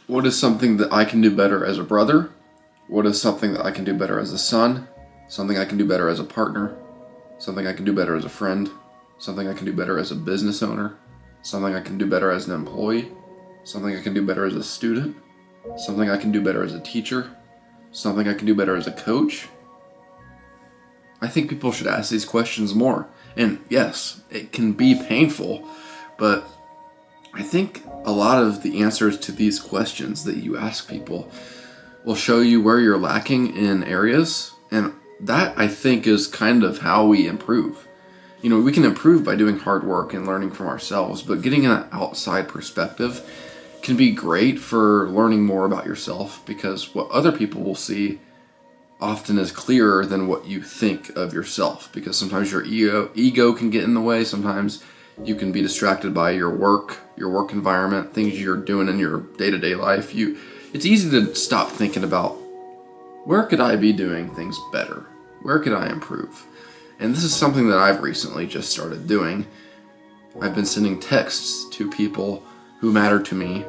What is something that I can do better as a brother? What is something that I can do better as a son? Something I can do better as a partner? Something I can do better as a friend? Something I can do better as a business owner? Something I can do better as an employee? Something I can do better as a student? Something I can do better as a teacher? Something I can do better as a coach? I think people should ask these questions more. And yes, it can be painful, but I think a lot of the answers to these questions that you ask people will show you where you're lacking in areas. And that, I think, is kind of how we improve. You know, we can improve by doing hard work and learning from ourselves, but getting an outside perspective can be great for learning more about yourself, because what other people will see often is clearer than what you think of yourself, because sometimes your ego can get in the way. Sometimes you can be distracted by your work environment, things you're doing in your day-to-day life. It's easy to stop thinking about, where could I be doing things better? Where could I improve? And this is something that I've recently just started doing. I've been sending texts to people who matter to me,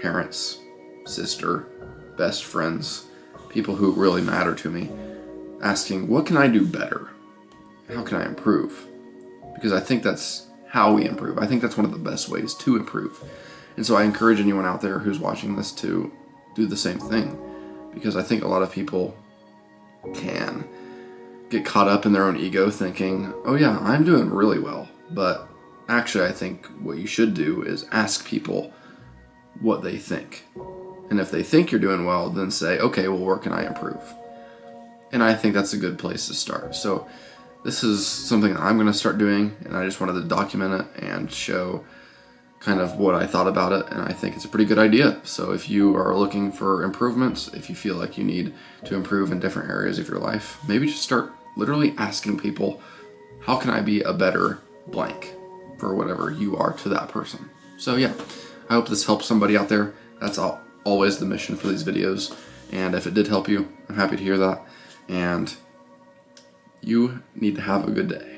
parents, sister, best friends, people who really matter to me, asking, what can I do better? How can I improve? Because I think that's how we improve. I think that's one of the best ways to improve. And so I encourage anyone out there who's watching this to do the same thing, because I think a lot of people can get caught up in their own ego thinking, oh yeah, I'm doing really well. But actually, I think what you should do is ask people what they think. And if they think you're doing well, then say, okay, well, where can I improve? And I think that's a good place to start. So this is something that I'm going to start doing, and I just wanted to document it and show kind of what I thought about it, and I think it's a pretty good idea. So if you are looking for improvements, if you feel like you need to improve in different areas of your life, maybe just start literally asking people, how can I be a better blank for whatever you are to that person? So yeah, I hope this helps somebody out there. That's always the mission for these videos, and if it did help you, I'm happy to hear that, and you need to have a good day.